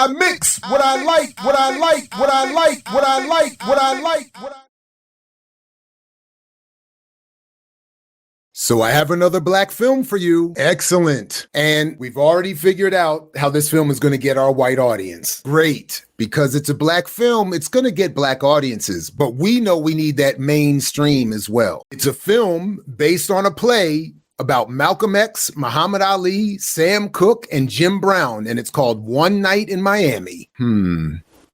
I mix what I like, what I like, what I like, what I like, what I like, what I... So I have another black film for you. Excellent. And we've already figured out how this film is going to get our white audience. Great. Because it's a black film, it's going to get black audiences. But we know we need that mainstream as well. It's a film based on a play about Malcolm X, Muhammad Ali, Sam Cooke, and Jim Brown. And it's called One Night in Miami.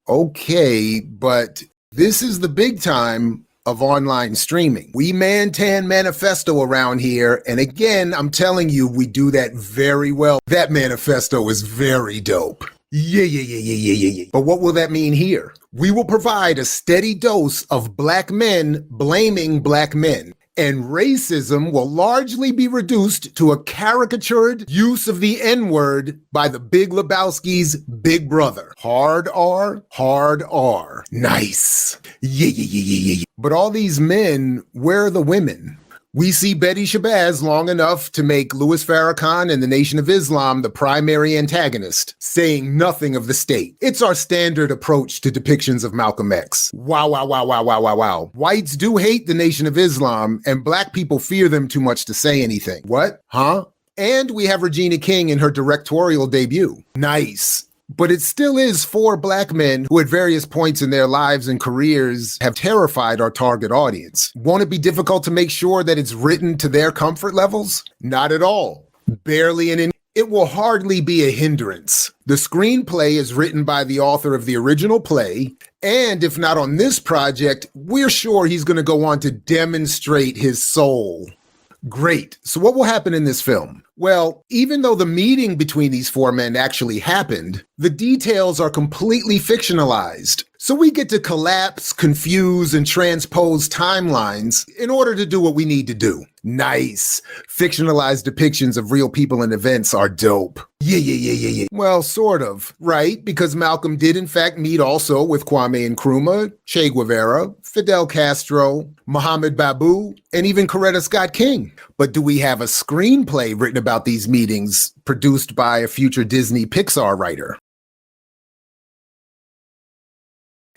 Okay, but this is the big time of online streaming. We Mantan Manifesto around here, and again, I'm telling you, we do that very well. That manifesto is very dope. Yeah. But what will that mean here? We will provide a steady dose of black men blaming black men, and racism will largely be reduced to a caricatured use of the N-word by the Big Lebowski's Big Brother. Hard R, hard R. Nice. Yeah. But all these men, where are the women? We see Betty Shabazz long enough to make Louis Farrakhan and the Nation of Islam the primary antagonist, saying nothing of the state. It's our standard approach to depictions of Malcolm X. Wow. Whites do hate the Nation of Islam, and black people fear them too much to say anything. What? Huh? And we have Regina King in her directorial debut. Nice. But it still is 4 black men who at various points in their lives and careers have terrified our target audience. Won't it be difficult to make sure that it's written to their comfort levels? Not at all. Barely it will hardly be a hindrance. The screenplay is written by the author of the original play, and if not on this project, we're sure he's going to go on to demonstrate his soul. Great. So what will happen in this film? Well, even though the meeting between these 4 men actually happened, the details are completely fictionalized. So we get to collapse, confuse, and transpose timelines in order to do what we need to do. Nice. Fictionalized depictions of real people and events are dope. Yeah. Well, sort of, right? Because Malcolm did in fact meet also with Kwame Nkrumah, Che Guevara, Fidel Castro, Muhammad Babu, and even Coretta Scott King. But do we have a screenplay written about these meetings produced by a future Disney Pixar writer?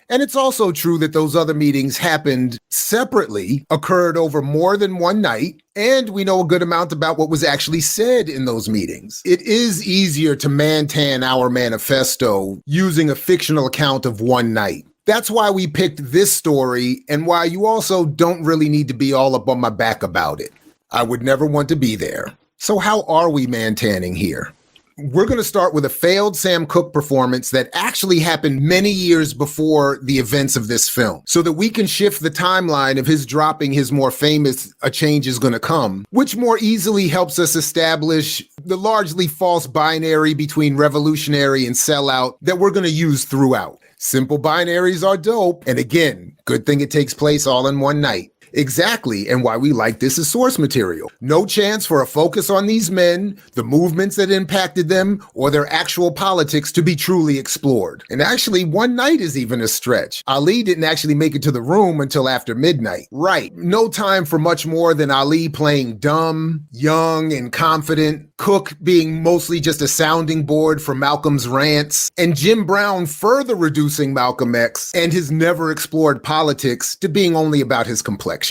And it's also true that those other meetings happened separately, occurred over more than one night, and we know a good amount about what was actually said in those meetings. It is easier to Mantan our manifesto using a fictional account of one night. That's why we picked this story, and why you also don't really need to be all up on my back about it. I would never want to be there. So how are we Mantanning here? We're going to start with a failed Sam Cooke performance that actually happened many years before the events of this film, so that we can shift the timeline of his dropping his more famous "A Change Is Gonna Come," which more easily helps us establish the largely false binary between revolutionary and sellout that we're going to use throughout. Simple binaries are dope, and again, good thing it takes place all in one night. Exactly, and why we like this as source material. No chance for a focus on these men, the movements that impacted them, or their actual politics to be truly explored. And actually, one night is even a stretch. Ali didn't actually make it to the room until after midnight. Right, no time for much more than Ali playing dumb, young, and confident, Cooke being mostly just a sounding board for Malcolm's rants, and Jim Brown further reducing Malcolm X and his never explored politics to being only about his complexion.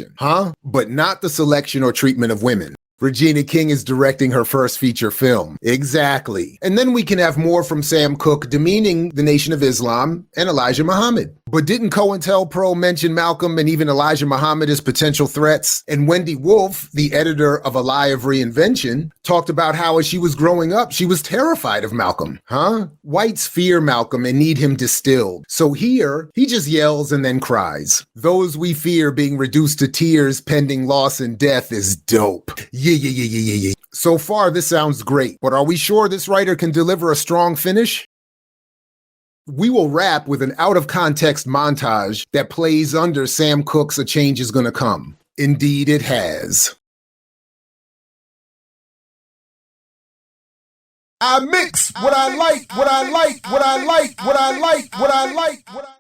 But not the selection or treatment of women. Regina King is directing her first feature film. Exactly. And then we can have more from Sam Cooke demeaning the Nation of Islam and Elijah Muhammad. But didn't COINTELPRO mention Malcolm and even Elijah Muhammad as potential threats? And Wendy Wolf, the editor of A Lie of Reinvention, talked about how as she was growing up, she was terrified of Malcolm. Whites fear Malcolm and need him distilled. So here, he just yells and then cries. Those we fear being reduced to tears pending loss and death is dope. Yeah. So far, this sounds great, but are we sure this writer can deliver a strong finish? We will wrap with an out-of-context montage that plays under Sam Cooke's "A Change Is Gonna Come." Indeed, it has. I mix what I like, what I like, what I like, what I like, what I like, what I...